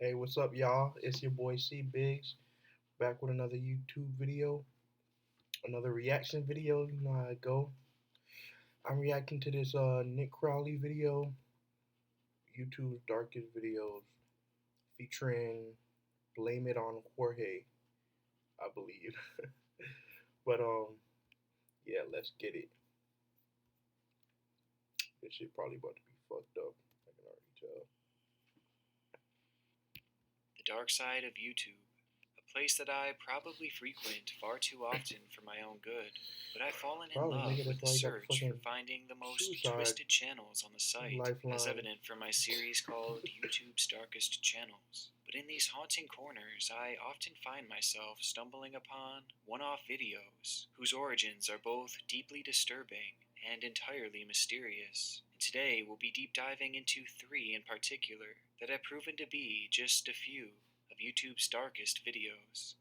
Hey, what's up, y'all? It's your boy C Biggs back with another YouTube video, another reaction video. You know how I go. I'm reacting to this Nick Crowley video, YouTube's darkest videos, featuring "Blame It on Jorge," I believe. But yeah, let's get it. This shit probably about to be fucked up. I can already tell. The dark side of YouTube, a place that I probably frequent far too often for my own good, but I've fallen in Probably love nigga with that's the like got the search for fucking finding the most suicide twisted channels on the site, as lifeline. evident from my series called YouTube's Darkest Channels. But in these haunting corners, I often find myself stumbling upon one-off videos whose origins are both deeply disturbing and entirely mysterious. And today we'll be deep diving into three in particular that have proven to be just a few of YouTube's darkest videos.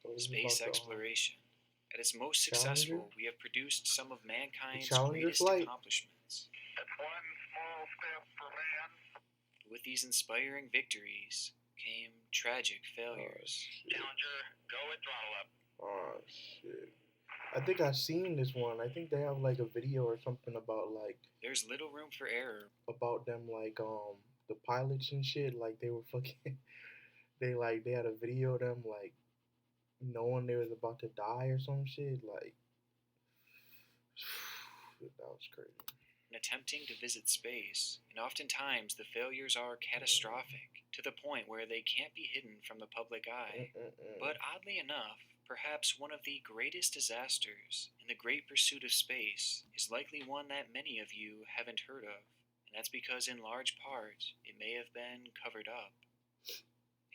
So this is Space about the exploration. At its most Challenger, successful, we have produced some of the mankind's Challenger greatest flight. accomplishments. That's one small step for man. With these inspiring victories came tragic failures. Challenger, go at throttle up. Oh shit. I think I've seen this one. I think they have like a video or something about like There's little room for error. about them like the pilots and shit. Like they were fucking they had a video of them like knowing they was about to die or some shit. Like that was crazy. In attempting to visit space, and oftentimes the failures are catastrophic to the point where they can't be hidden from the public eye. But oddly enough, perhaps one of the greatest disasters in the great pursuit of space is likely one that many of you haven't heard of, and that's because in large part it may have been covered up.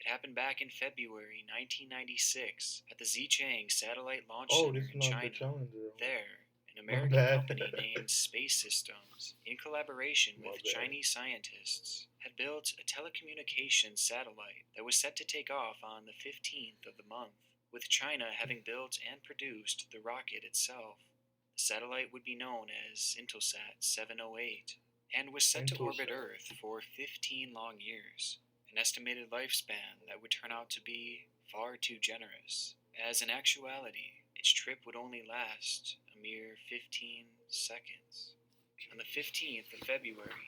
It happened back in February 1996 at the Xichang Satellite Launch Oh, Center this is in not the China. Challenger. There, an My American bad. company named Space Systems, in collaboration My with bad. Chinese scientists, had built a telecommunications satellite that was set to take off on the 15th of the month, with China having built and produced the rocket itself. The satellite would be known as Intelsat 708 and was set to orbit Intelsat. Earth for 15 long years, an estimated lifespan that would turn out to be far too generous, as in actuality, its trip would only last a mere 15 seconds. On the 15th of February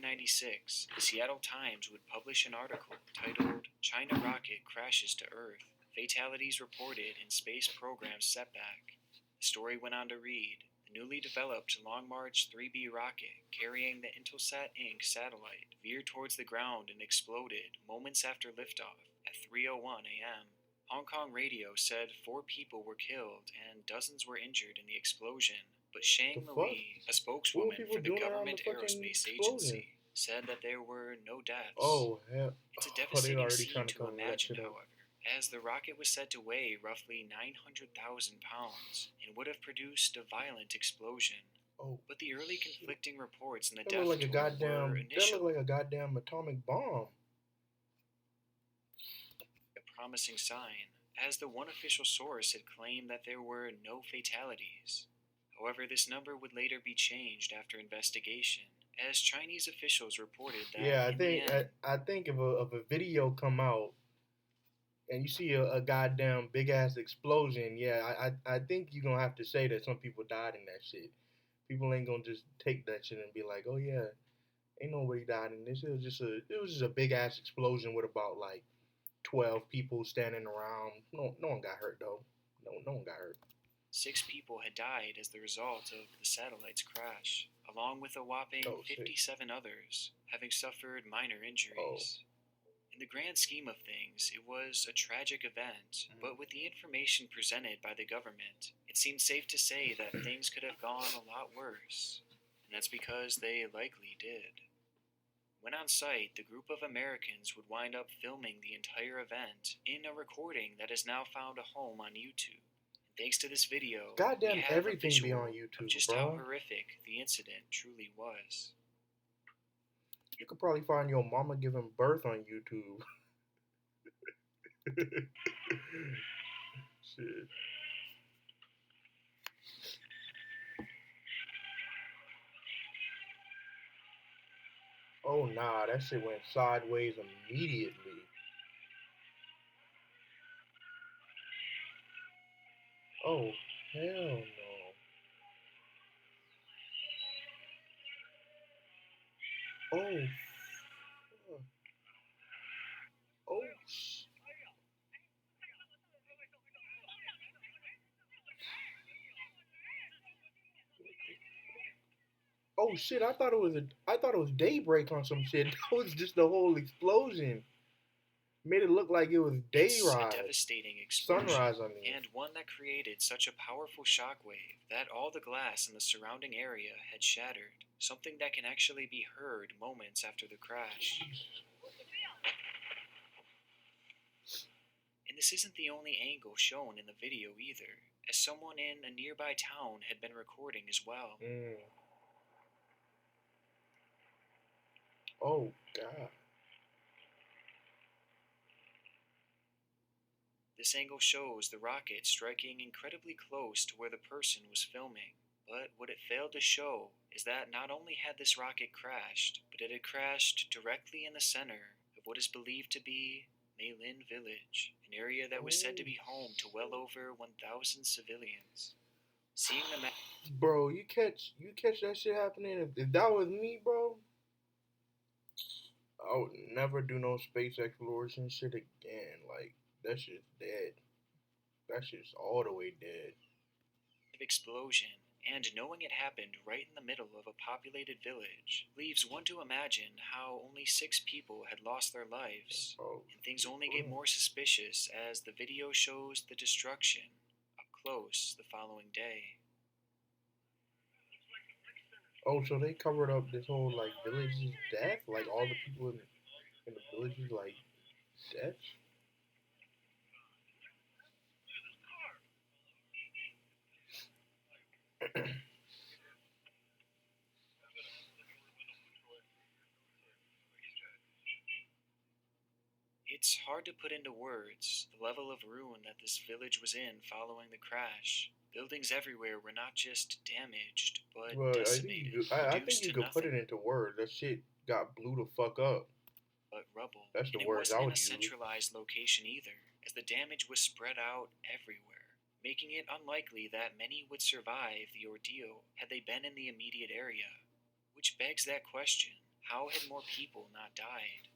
1996, the Seattle Times would publish an article titled China Rocket Crashes to Earth, Fatalities Reported in Space Program Setback. The story went on to read, the newly developed Long March 3B rocket carrying the Intelsat Inc. satellite veered towards the ground and exploded moments after liftoff at 3:01 a.m. Hong Kong radio said 4 people were killed and dozens were injured in the explosion, but Shang The fuck? Li, a What were spokeswoman people for the doing around the government fucking aerospace explosion? agency, said that there were no deaths. Oh hell! It's a Oh, they devastating already scene trying to to cover that imagine, shit up. however, as the rocket was said to weigh roughly 900,000 pounds and would have produced a violent explosion. Oh, But the early conflicting reports in the that death looked like a toll were goddamn. That initially looked like a goddamn atomic bomb. a promising sign, as the one official source had claimed that there were no fatalities. However, this number would later be changed after investigation, as Chinese officials reported that Yeah, in the end, I think if a video come out and you see a goddamn big ass explosion, yeah, I think you're gonna have to say that some people died in that shit. People ain't gonna just take that shit and be like, oh yeah, ain't nobody died in this. It was just a big ass explosion with about like 12 people standing around. No one got hurt though. No one got hurt. 6 people had died as the result of the satellite's crash, along with a whopping Oh, 57 others having suffered minor Oh. injuries. In the grand scheme of things, it was a tragic event, but with the information presented by the government, it seemed safe to say that things could have gone a lot worse, and that's because they likely did. When on site, the group of Americans would wind up filming the entire event in a recording that has now found a home on YouTube. And thanks to this video, Goddamn we have everything a be visual on of YouTube, just how bro. horrific the incident truly was. You could probably find your mama giving birth on YouTube. Shit. Oh nah, that shit went sideways immediately. Oh hell no. Oh fuck. Oh oh shit! I thought it was daybreak on some shit. That was just the whole explosion. Made it look like it was It's a dayrise, devastating explosion, sunrise. I mean, and one that created such a powerful shockwave that all the glass in the surrounding area had shattered, something that can actually be heard moments after the crash. Jesus. And this isn't the only angle shown in the video either, as someone in a nearby town had been recording as well. Oh god. This angle shows the rocket striking incredibly close to where the person was filming. But what it failed to show is that not only had this rocket crashed, but it had crashed directly in the center of what is believed to be Meilin Village, an area that was said to be home to well over 1,000 civilians. Seeing the Bro, you catch that shit happening. If that was me, bro, I would never do no space exploration shit again. Like that shit's dead. That shit's all the way dead. explosion, and knowing it happened right in the middle of a populated village, leaves one to imagine how only 6 people had lost their lives, Oh, and things only get more suspicious as the video shows the destruction up close the following day. oh, so they covered up this whole like village's death, like all the people in the village's like death. It's hard to put into words the level of ruin that this village was in following the crash. Buildings everywhere were not just damaged, but Well, decimated, I think reduced you to could put it nothing into words. That shit got blew the fuck up. but rubble. That's the And it words I wasn't in would a use. centralized location either, as the damage was spread out everywhere, making it unlikely that many would survive the ordeal had they been in the immediate area. Which begs that question, how had more people not died?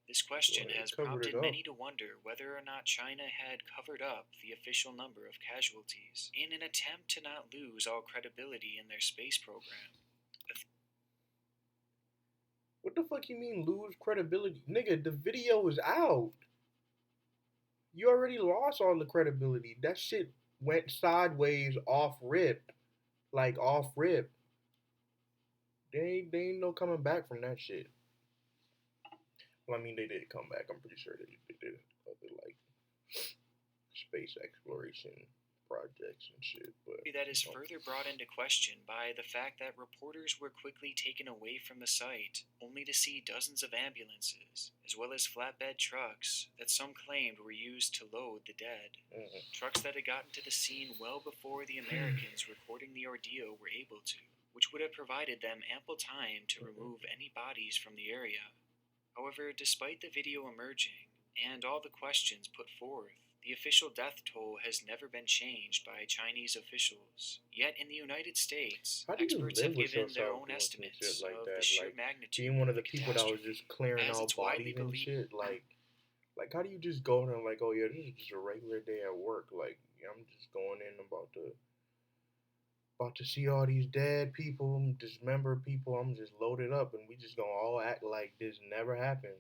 This question Well, they has covered it prompted up. many to wonder whether or not China had covered up the official number of casualties in an attempt to not lose all credibility in their space program. What the fuck you mean lose credibility, nigga? The video is out. You already lost all the credibility. That shit went sideways off rip, like off rip. They ain't no coming back from that shit. Well, I mean, they did come back. I'm pretty sure they did other like space exploration projects and shit. But That is further brought into question by the fact that reporters were quickly taken away from the site, only to see dozens of ambulances, as well as flatbed trucks that some claimed were used to load the dead. Trucks that had gotten to the scene well before the Americans recording the ordeal were able to, which would have provided them ample time to remove any bodies from the area. However, despite the video emerging, and all the questions put forth, the official death toll has never been changed by Chinese officials. Yet in the United States, how do you experts live have with given their yourself own doing some estimates shit like of that? the sheer Like magnitude being one of the of the people that was catastrophe, just clearing as out it's widely bodies and believed. shit. Like how do you just go there like, oh yeah, this is just a regular day at work. Like yeah, I'm just going in about to see all these dead people, dismember people. I'm just loaded up, and we just gonna all act like this never happened.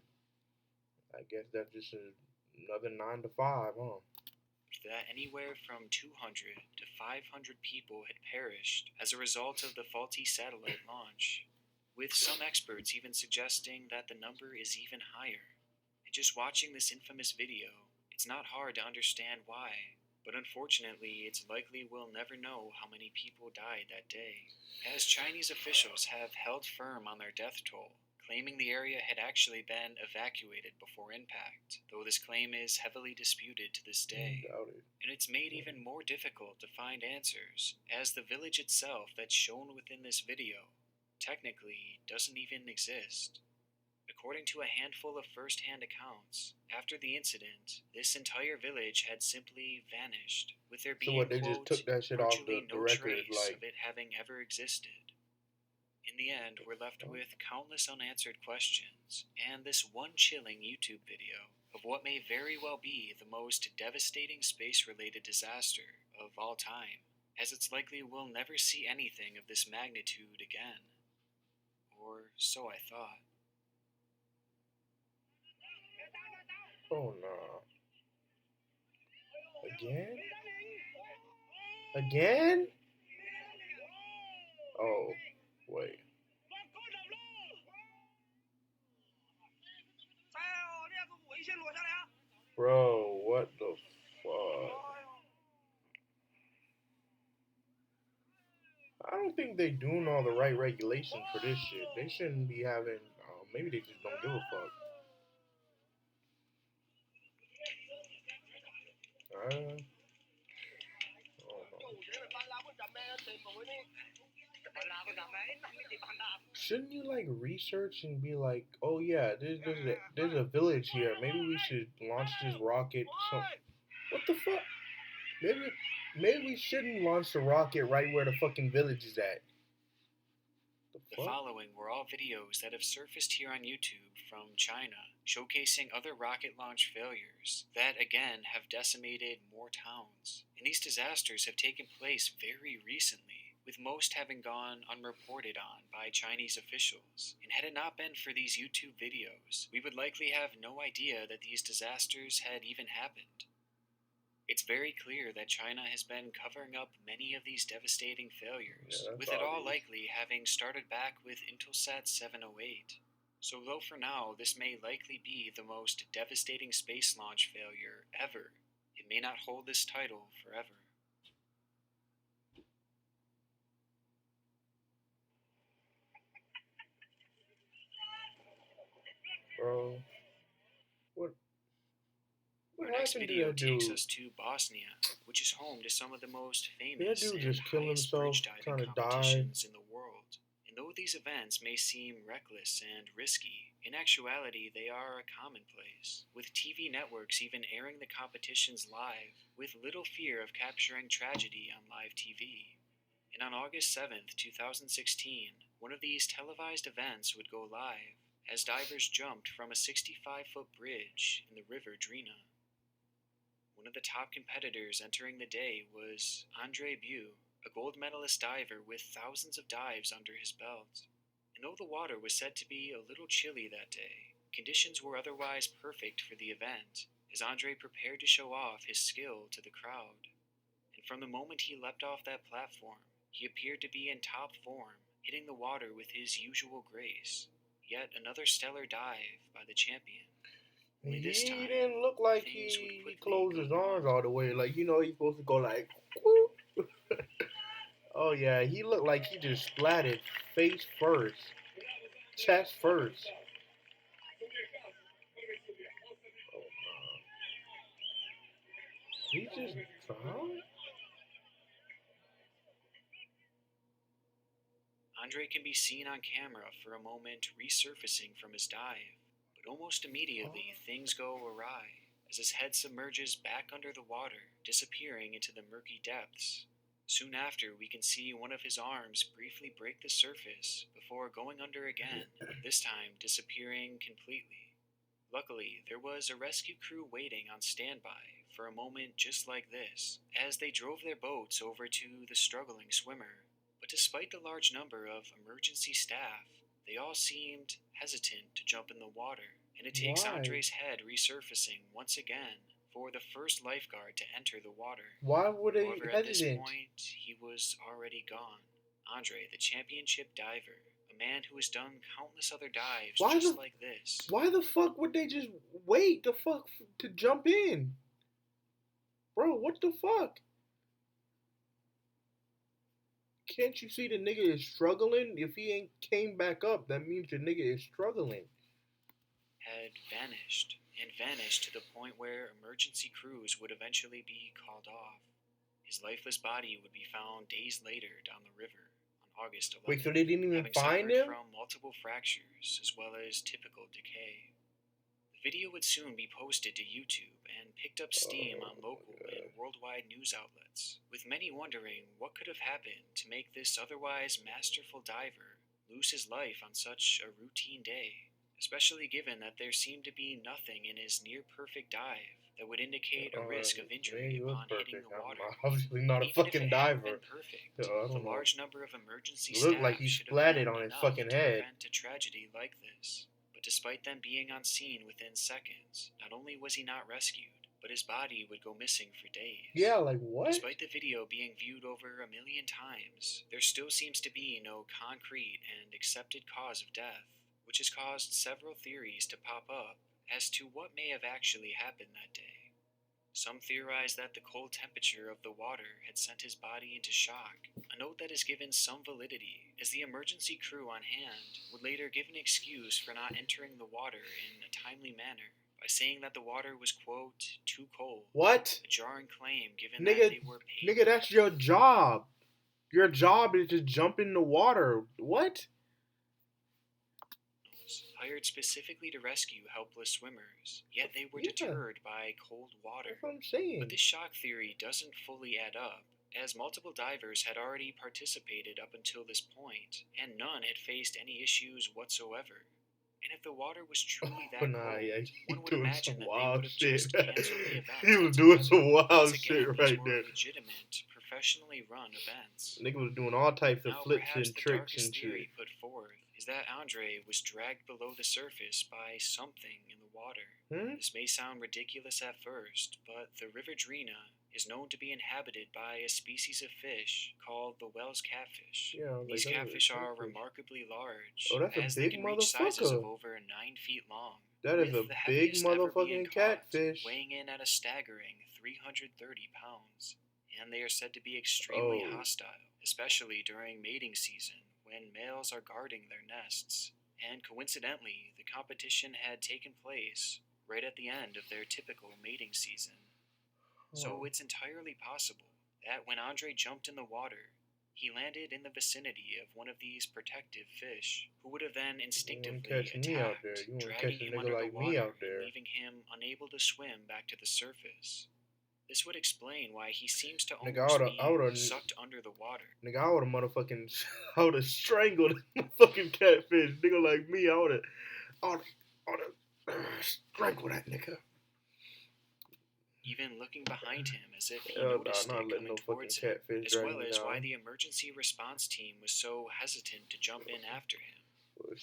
I guess that's just another 9 to 5, huh? That anywhere from 200 to 500 people had perished as a result of the faulty satellite launch, with some experts even suggesting that the number is even higher. And just watching this infamous video, it's not hard to understand why, but unfortunately, it's likely we'll never know how many people died that day, as Chinese officials have held firm on their death toll, claiming the area had actually been evacuated before impact, though this claim is heavily disputed to this day. Doubt it. And it's made even more difficult to find answers, as the village itself that's shown within this video technically doesn't even exist. According to a handful of first-hand accounts, after the incident, this entire village had simply vanished, with there So being, what? They just quote, took that shit off virtually the no record, trace like. of it having ever existed. In the end, we're left with countless unanswered questions and this one chilling YouTube video of what may very well be the most devastating space-related disaster of all time, as it's likely we'll never see anything of this magnitude again. Or so I thought. Oh no! Again? Again? Oh, wait. Bro, what the fuck? I don't think they doing all the right regulations for this shit. They shouldn't be having. Maybe they just don't give a fuck. I don't know. Shouldn't you like research and be like, oh yeah, there's a village here. Maybe we should launch this rocket. What the fuck? Maybe we shouldn't launch the rocket right where the fucking village is at. The following were all videos that have surfaced here on YouTube from China, showcasing other rocket launch failures that, again, have decimated more towns. And these disasters have taken place very recently, with most having gone unreported on by Chinese officials. And had it not been for these YouTube videos, we would likely have no idea that these disasters had even happened. It's very clear that China has been covering up many of these devastating failures, with it all likely having started back with Intelsat 708. So though for now this may likely be the most devastating space launch failure ever, it may not hold this title forever. Bro, what Our next happened to video that takes dude? us to Bosnia, which is home to some of the most That famous dude and just killed highest himself bridge trying diving to dive. competitions in the world. And though these events may seem reckless and risky, in actuality they are a commonplace, with TV networks even airing the competitions live, with little fear of capturing tragedy on live TV. And on August 7th, 2016, one of these televised events would go live, as divers jumped from a 65-foot bridge in the river Drina. One of the top competitors entering the day was Andre Bew, a gold medalist diver with thousands of dives under his belt. And though the water was said to be a little chilly that day, conditions were otherwise perfect for the event, as Andre prepared to show off his skill to the crowd. And from the moment he leapt off that platform, he appeared to be in top form, hitting the water with his usual grace. Yet another stellar dive by the champion. Only this time, He didn't look like he closed his arms all the way. Like, he's supposed to go like, whoop. Oh yeah, he looked like he just splatted face first, chest first. Oh, he just drowned? Andre can be seen on camera for a moment resurfacing from his dive, but almost immediately things go awry as his head submerges back under the water, disappearing into the murky depths. Soon after, we can see one of his arms briefly break the surface before going under again, this time disappearing completely. Luckily, there was a rescue crew waiting on standby for a moment just like this, as they drove their boats over to the struggling swimmer. But despite the large number of emergency staff, they all seemed hesitant to jump in the water, and it takes Andre's head resurfacing once again for the first lifeguard to enter the water. Why would they However, at this point, he was already gone. Andre, the championship diver, a man who has done countless other dives like this. Why the fuck would they just wait to jump in? Bro, what the fuck? Can't you see the nigga is struggling? If he ain't came back up, that means the nigga is struggling. Had vanished, and vanished to the point where emergency crews would eventually be called off. His lifeless body would be found days later down the river, on August 11th, Wait, so they didn't even having find suffered him? from multiple fractures as well as typical decay. The video would soon be posted to YouTube and picked up steam on local and worldwide news outlets, with many wondering what could have happened to make this otherwise masterful diver lose his life on such a routine day, especially given that there seemed to be nothing in his near-perfect dive that would indicate a risk of injury upon hitting the water. I'm obviously not a Even if fucking it hadn't diver. been perfect, I the don't know. large number of emergency It looked staff like he should have splatted been on his enough fucking to head. prevent a tragedy like this. But despite them being on scene within seconds, not only was he not rescued, but his body would go missing for days. Yeah, like what? Despite the video being viewed over 1 million times, there still seems to be no concrete and accepted cause of death, which has caused several theories to pop up as to what may have actually happened that day. Some theorize that the cold temperature of the water had sent his body into shock, a note that is given some validity, as the emergency crew on hand would later give an excuse for not entering the water in a timely manner, by saying that the water was, quote, too cold. What? A jarring claim given Nigga, that they were paid. Nigga, that's your job. Your job is to jump in the water. What? Hired specifically to rescue helpless swimmers, yet they were deterred by cold water. That's what I'm saying. But this shock theory doesn't fully add up, as multiple divers had already participated up until this point, and none had faced any issues whatsoever. And if the water was truly that cold, one would imagine that they would have just canceled the event. He was doing some wild again, shit these right were there. legitimate, professionally run events. Nigga was doing all types of Now, flips perhaps and the tricks darkest and theory shit. put forth is that Andre was dragged below the surface by something in the water. This may sound ridiculous at first, but the River Drina is known to be inhabited by a species of fish called the Wells catfish. Yeah, These catfish are remarkably large, Oh, that's a as they big can reach sizes of motherfucker. over 9 feet long. That is with a the big heaviest ever being motherfucking caught, catfish. weighing in at a staggering 330 pounds. And they are said to be extremely hostile, especially during mating season when males are guarding their nests. And coincidentally, the competition had taken place right at the end of their typical mating season. So it's entirely possible that when Andre jumped in the water, he landed in the vicinity of one of these protective fish, who would have then instinctively attacked, dragging him under the water and leaving him unable to swim back to the surface. This would explain why he seems to almost be sucked under the water. Nigga, I would've strangled a fucking catfish. Nigga like me, I would've strangled that nigga. Even looking behind him as if he noticed it coming towards him, as well as why the emergency response team was so hesitant to jump in after him.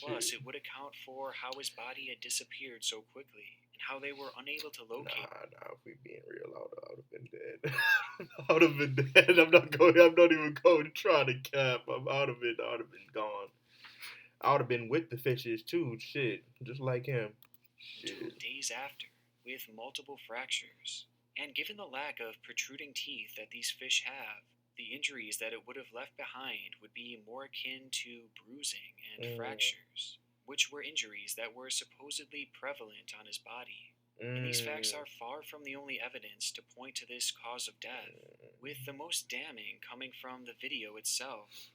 Plus, it would account for how his body had disappeared so quickly, and how they were unable to locate him. Nah, if we being real, I would have been dead. I would have been dead. I'm not even going to try to cap. I would have been gone. I would have been with the fishes too, shit, just like him. Shit. 2 days after, with multiple fractures, and given the lack of protruding teeth that these fish have, the injuries that it would have left behind would be more akin to bruising and fractures, which were injuries that were supposedly prevalent on his body. And these facts are far from the only evidence to point to this cause of death, with the most damning coming from the video itself.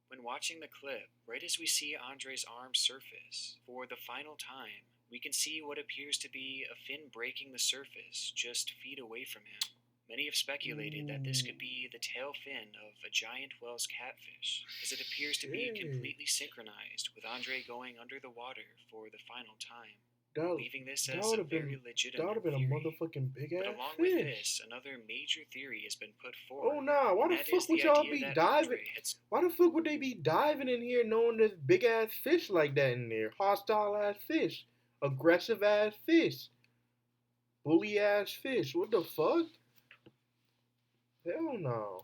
When watching the clip, right as we see Andre's arm surface for the final time, we can see what appears to be a fin breaking the surface just feet away from him. Many have speculated that this could be the tail fin of a giant Wells catfish, as it appears to be completely synchronized with Andre going under the water for the final time, leaving this as a very legitimate theory. A motherfucking big ass But along fish. with this, another major theory has been put forward. Oh nah, why the fuck would y'all be diving? Why the fuck would they be diving in here knowing there's big ass fish like that in there? Hostile ass fish. Aggressive ass fish. Bully ass fish. What the fuck? Hell no.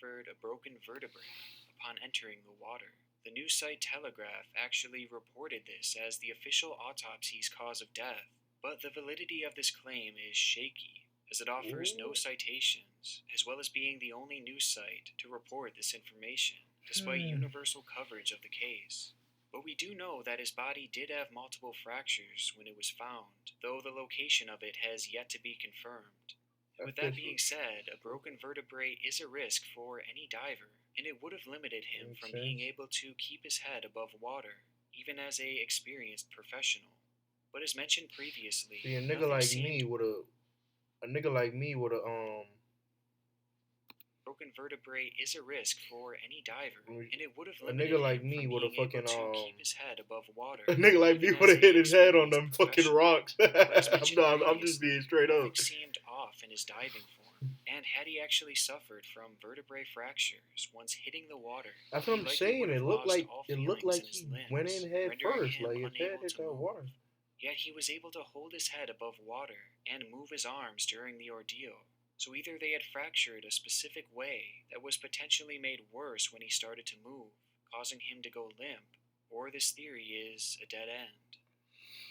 A broken vertebrae upon entering the water. The news site Telegraph actually reported this as the official autopsy's cause of death, but the validity of this claim is shaky, as it offers no citations, as well as being the only news site to report this information, despite universal coverage of the case. But we do know that his body did have multiple fractures when it was found, though the location of it has yet to be confirmed. With that being said, a broken vertebrae is a risk for any diver, and it would have limited him Makes from sense. being able to keep his head above water, even as a experienced professional. But as mentioned previously, See, a nigga nothing like seemed me would have broken vertebrae is a risk for any diver, and it would have a limited nigga like him me from would have being able fucking to keep his head above water. a nigga like me even would as have a hit his head on experienced them fucking professional. rocks. But as mentioned I'm just previously, being straight up. nothing seemed off in his diving form, and had he actually suffered from vertebrae fractures once hitting the water, That's he what I'm likely saying. would have It looked lost like all it looked feelings like in his he went in limbs, head rendering first. him Like his head unable hit to that move. water. Yet he was able to hold his head above water and move his arms during the ordeal. So either they had fractured a specific way that was potentially made worse when he started to move, causing him to go limp, or this theory is a dead end.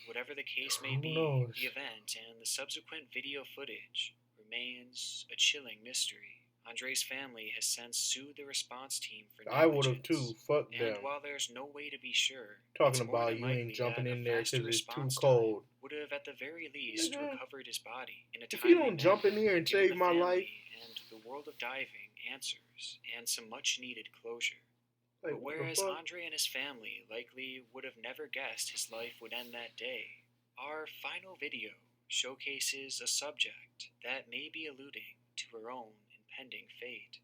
Whatever the case may Who be, knows? the event and the subsequent video footage remains a chilling mystery. Andre's family has since sued the response team for I would have negligence. too. Fuck And them. while there's no way to be sure, Talking it's more about than you ain't likely jumping that in a there faster because it's too response cold. time would have at the very least Nigga, recovered his body in a if you timely don't jump in manner here and and given save the my family life, and the world of diving answers and some much needed closure. like But what the whereas fuck? Andre and his family likely would have never guessed his life would end that day, our final video showcases a subject that may be alluding to her own impending fate.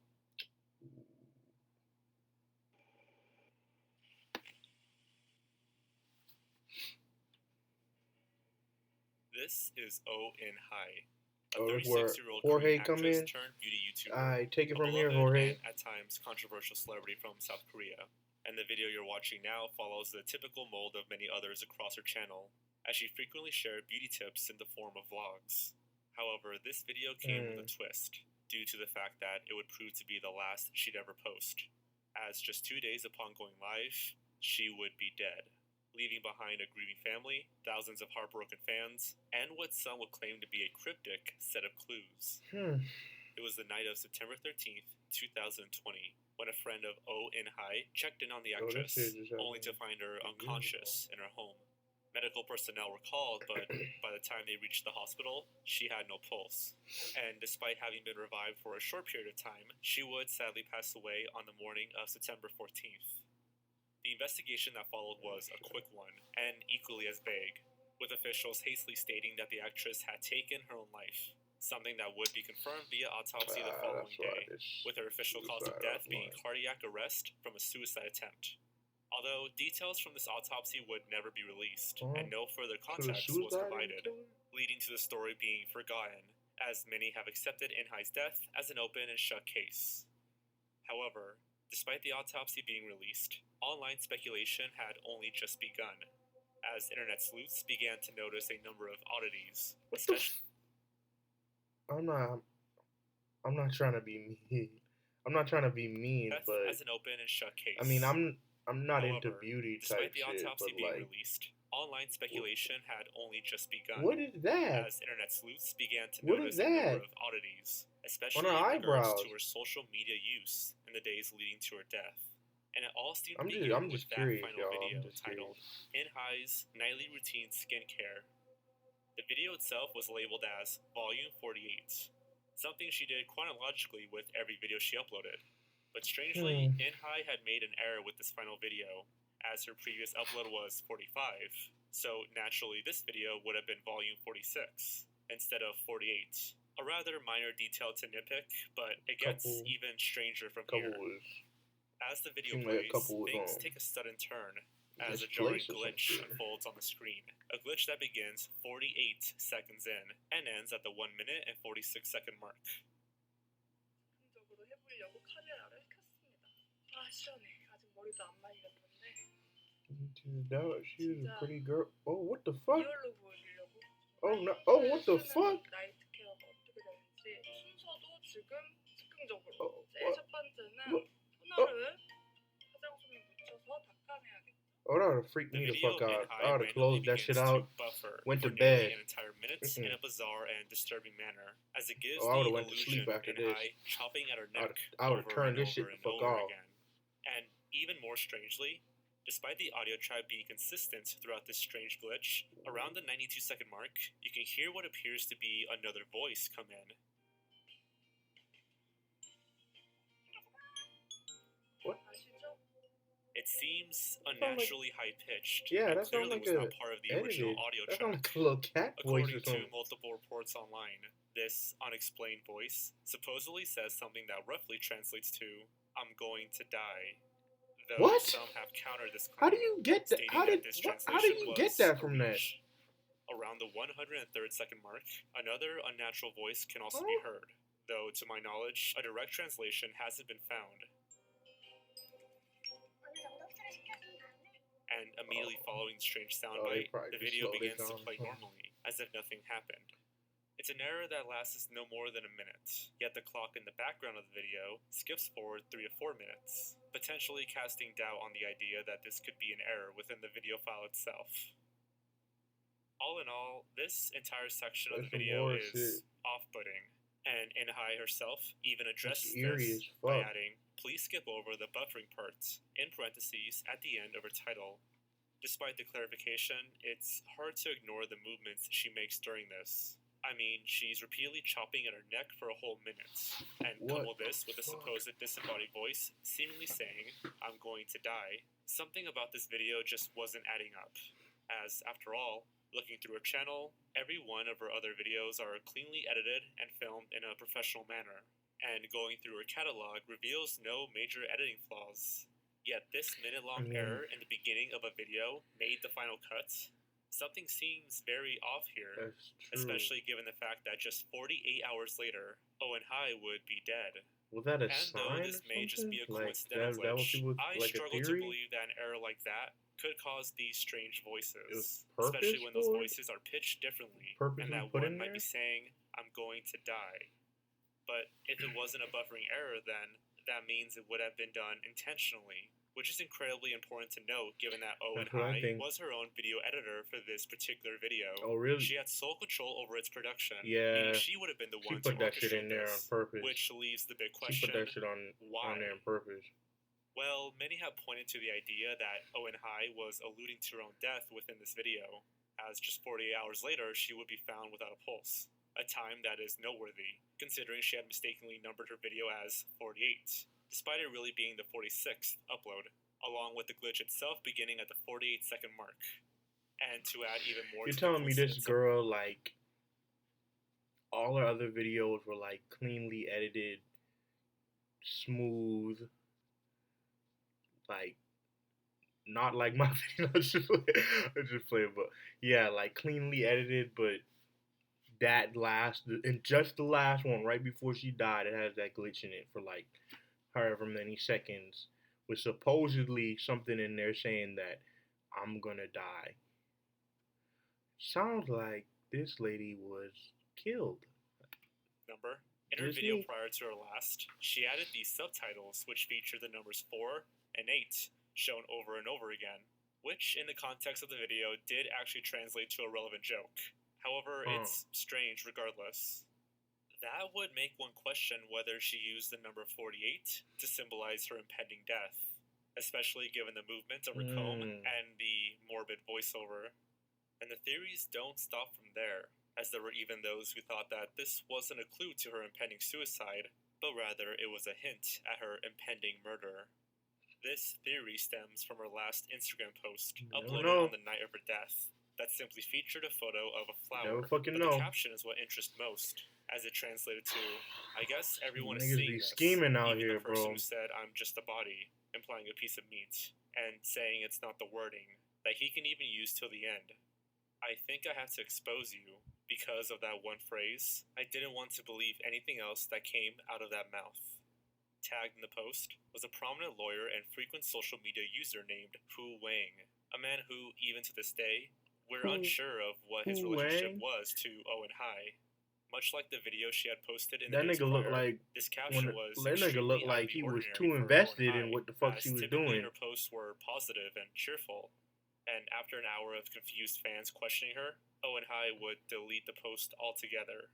This is O in High, a Oh, that's where 36-year-old Jorge Korean come actress in. turned beauty YouTuber, I take it a from here, beloved Jorge. and at times controversial celebrity from South Korea. And the video you're watching now follows the typical mold of many others across her channel, as she frequently shared beauty tips in the form of vlogs. However, this video came with a twist, due to the fact that it would prove to be the last she'd ever post, as just 2 days upon going live, she would be dead, leaving behind a grieving family, thousands of heartbroken fans, and what some would claim to be a cryptic set of clues. It was the night of September 13th, 2020, when a friend of Oh In Hai checked in on the actress, only to find her unconscious in her home. Medical personnel were called, but by the time they reached the hospital, she had no pulse. And despite having been revived for a short period of time, she would sadly pass away on the morning of September 14th. The investigation that followed was a quick one, and equally as vague, with officials hastily stating that the actress had taken her own life, something that would be confirmed via autopsy the following day, with her official cause of death being cardiac arrest from a suicide attempt. Although details from this autopsy would never be released, and no further context was provided, leading to the story being forgotten, as many have accepted In-Hai's death as an open and shut case. However, despite the autopsy being released, online speculation had only just begun, as internet sleuths began to notice a number of oddities, especially... I'm not trying to be mean. I'm not trying to be mean, but as an open and shut case. I mean, I'm not into However, beauty despite type the shit, autopsy but being like, released, online speculation had only just begun. what is that? As internet sleuths began to What notice is a number that? of oddities, On especially her in regards eyebrows. to her social media use in the days leading to her death. And it all seemed to I'm begin with just that curious, final y'all. video I'm just titled In-Hai's Nightly Routine Skincare. The video itself was labeled as Volume 48, something she did chronologically with every video she uploaded. But strangely, In-Hai had made an error with this final video, as her previous upload was 45, so naturally this video would have been Volume 46, instead of 48. A rather minor detail to nitpick, but it gets even stranger from here. As the video plays, things take a sudden turn, as a jarring glitch unfolds on the screen. A glitch that begins 48 seconds in, and ends at the 1 minute and 46 second mark. 적으로 해보려고 카메라를 켰습니다. 아 시원해. 아직 머리도 안 말렸는데. She's a pretty girl. Oh, what the fuck? 리얼로 보여주려고. Oh no! Oh, what the fuck? 나이트 케어가 어떻게 되는지 순서도 지금 즉흥적으로. 제일 첫 번째는 토너를 화장솜에 묻혀서 닦아내야겠다. Oh, that would have freaked me the fuck out. I would have closed that shit out, went to bed. An entire minute in a bizarre and disturbing manner, as it gives I would the have went to illusion sleep after of this. In-Hai chopping at her neck I would have turned this shit over the and fuck over off. again. And even more strangely, despite the audio track being consistent throughout this strange glitch, around the 92-second mark, you can hear what appears to be another voice come in. seems like- unnaturally high-pitched Yeah, and that sounds clearly like was a not part of the original edited. audio That track. sounds like a little cat voice or According to something. multiple reports online, this unexplained voice supposedly says something that roughly translates to, "I'm going to die." Though What? some have countered this claim, How do you get that? stating How that did this what, translation how did you get was that a from that? reach. Around the 103rd second mark, another unnatural voice can also be heard, though to my knowledge, a direct translation hasn't been found. And immediately following the strange soundbite, probably the just video slowed it begins to down. play normally, as if nothing happened. It's an error that lasts no more than a minute, yet the clock in the background of the video skips forward 3 to 4 minutes, potentially casting doubt on the idea that this could be an error within the video file itself. All in all, this entire section of the That's some video horror is shit. off-putting, and Inhai herself even addresses eerie this as by fuck. adding, "Please skip over the buffering part," in parentheses at the end of her title. Despite the clarification, it's hard to ignore the movements she makes during this. I mean, she's repeatedly chopping at her neck for a whole minute, and What couple this with the a fuck? supposed disembodied voice seemingly saying, "I'm going to die." Something about this video just wasn't adding up, as, after all, looking through her channel, every one of her other videos are cleanly edited and filmed in a professional manner, and going through her catalog reveals no major editing flaws. Yet this minute-long error in the beginning of a video made the final cut. Something seems very off here, That's true. especially given the fact that just 48 hours later, Owen High would be dead. Was that a And sign though or this may just be a something? Like coincidental that was glitch, people I like a struggle to theory? believe that an error like that could cause these strange voices, It was especially when those purposeful? voices are pitched differently, Purposely and that put one in might be there? saying, "I'm going to die." But if it wasn't a buffering error, then that means it would have been done intentionally, which is incredibly important to note given that Owen That's what I High think. was her own video editor for this particular video. Oh, really? She had sole control over its production, Yeah, meaning she would have been the She one to put that shit orchestrate in there on this, purpose. which leaves the big She question, put that shit on why? there on purpose. Well, many have pointed to the idea that Owen High was alluding to her own death within this video, as just 48 hours later she would be found without a pulse, a time that is noteworthy, considering she had mistakenly numbered her video as 48, despite it really being the 46th upload, along with the glitch itself beginning at the 48-second mark. And to add even more You're to telling the me this coincidence girl, like, all her other videos were, like, cleanly edited, smooth, like, not like my video. I just play, but yeah, like, cleanly edited, but that last, and just the last one, right before she died, it has that glitch in it for, like, however many seconds, with supposedly something in there saying that I'm gonna die. Sounds like this lady was killed. number. In her Just video me. prior to her last, she added these subtitles which feature the numbers 4 and 8 shown over and over again, which in the context of the video did actually translate to a relevant joke. However, it's strange regardless. That would make one question whether she used the number 48 to symbolize her impending death, especially given the movement of her comb and the morbid voiceover. And the theories don't stop from there, as there were even those who thought that this wasn't a clue to her impending suicide, but rather it was a hint at her impending murder. This theory stems from her last Instagram post, uploaded on the night of her death, that simply featured a photo of a flower, but the caption is what interests most, as it translated to, "I guess everyone is Niggas seeing be this, scheming out even here, the person bro." who said I'm just a body," implying a piece of meat, and saying it's not the wording, that he can even use till the end. I think I have to expose you, because of that one phrase. I didn't want to believe anything else that came out of that mouth. Tagged in the post was a prominent lawyer and frequent social media user named Hu Wang, a man who, even to this day, we're unsure of what his relationship was to Owen High. Much like the video she had posted in the days prior, this caption was that nigga looked like he was too invested in what the fuck she was doing. Her posts were positive and cheerful, and after an hour of confused fans questioning her, Owen High would delete the post altogether.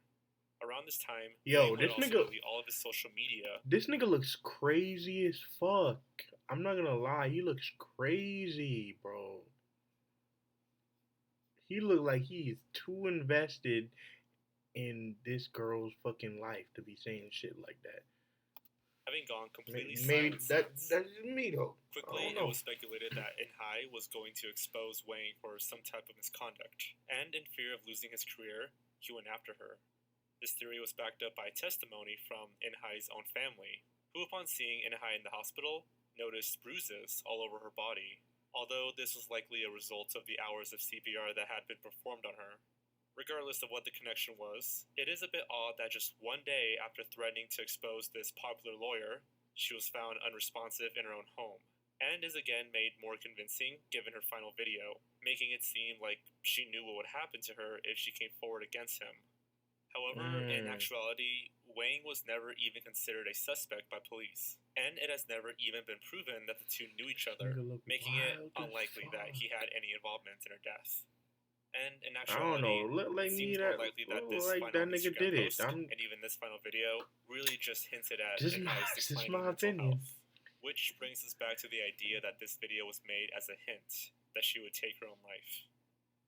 Around this time, Yo, Wang this would also nigga, delete all of his social media. This nigga looks crazy as fuck. I'm not gonna lie, he looks crazy, bro. He look like he's too invested in this girl's fucking life to be saying shit like that. having gone completely Maybe silent since. that's just me though. I Quickly, don't it know. was speculated that Inhai was going to expose Wang for some type of misconduct, and in fear of losing his career, he went after her. This theory was backed up by testimony from Inhai's own family, who upon seeing Inhai in the hospital, noticed bruises all over her body, although this was likely a result of the hours of CPR that had been performed on her. Regardless of what the connection was, it is a bit odd that just one day after threatening to expose this popular lawyer, she was found unresponsive in her own home, and is again made more convincing given her final video, making it seem like she knew what would happen to her if she came forward against him. However, in actuality, Wang was never even considered a suspect by police, and it has never even been proven that the two knew each other, making it unlikely that he had any involvement in her death. And in I don't know. actuality, Look it like me seems more that likely that look this like final that nigga Instagram did it. post I'm and even this final video really just hinted at just Inhai's just declining my mental opinion. health. Which brings us back to the idea that this video was made as a hint that she would take her own life.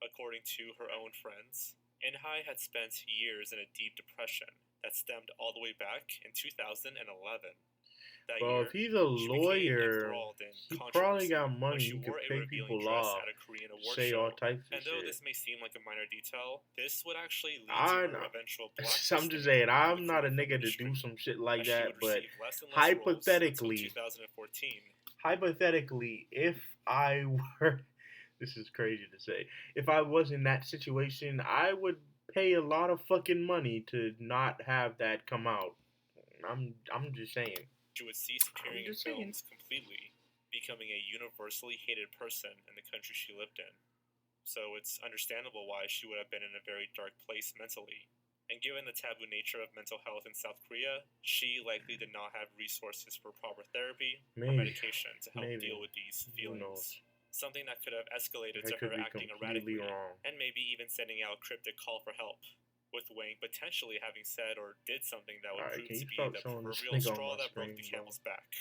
According to her own friends, Inhai had spent years in a deep depression that stemmed all the way back in 2011. That Bro, year, if he's a she became lawyer, enthralled in he probably controversy got when money. she He wore could a pay revealing people dress off, at a Korean award say show. all types of And though shit. this may seem like a minor detail, this would actually lead I to her know. eventual I'm blacklisting just saying, from the I'm not a Korean film nigga to do industry, some shit like as she that, would but receive less and less roles until hypothetically, 2014. if I were, this is crazy to say, if I was in that situation, I would pay a lot of fucking money to not have that come out. I'm just saying. She would cease appearing in films completely, becoming a universally hated person in the country she lived in. So it's understandable why she would have been in a very dark place mentally. And given the taboo nature of mental health in South Korea, she likely did not have resources for proper therapy or medication to help deal with these feelings. Something that could have escalated to her acting erratically, and maybe even sending out a cryptic call for help, with Wang potentially having said or did something that would prove to be the proverbial straw that broke the camel's back.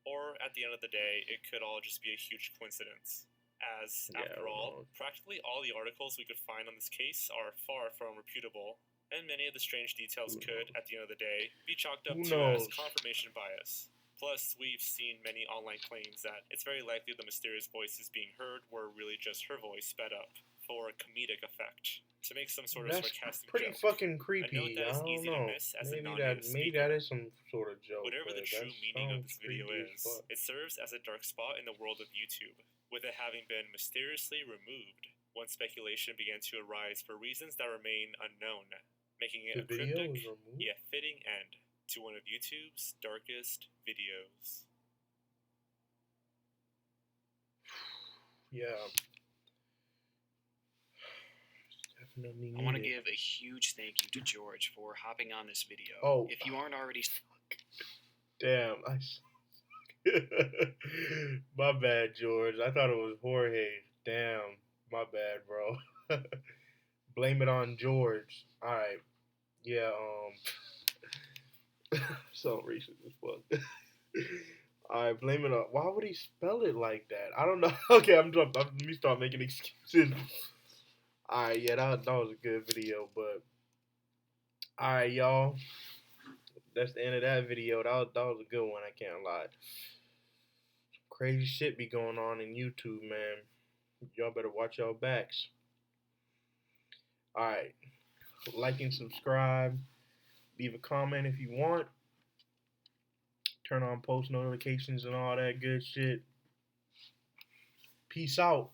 Or, at the end of the day, it could all just be a huge coincidence. As, after all, practically all the articles we could find on this case are far from reputable, and many of the strange details could, at the end of the day, be chalked up to as confirmation bias. Plus, we've seen many online claims that it's very likely the mysterious voices being heard were really just her voice sped up, for a comedic effect, to make some sort of sarcastic pretty joke. fucking creepy. A note that is easy to miss as a non-native Maybe speaker. that is some sort of joke. Whatever the true meaning of this video is, it serves as a dark spot in the world of YouTube, with it having been mysteriously removed when speculation began to arise for reasons that remain unknown, making it a cryptic yet fitting end to one of YouTube's darkest videos. Yeah. I want to give a huge thank you to George for hopping on this video. Oh. If you aren't already... Damn. My bad, George. I thought it was Jorge. Damn. My bad, bro. Blame it on George. Alright. Yeah, so racist as fuck. Alright, blame it on... Why would he spell it like that? I don't know. Okay, let me start making excuses. Alright, yeah, that was a good video, but alright, y'all. That's the end of that video. That was a good one, I can't lie. Crazy shit be going on in YouTube, man. Y'all better watch y'all backs. Alright. Like and subscribe. Leave a comment if you want. Turn on post notifications and all that good shit. Peace out.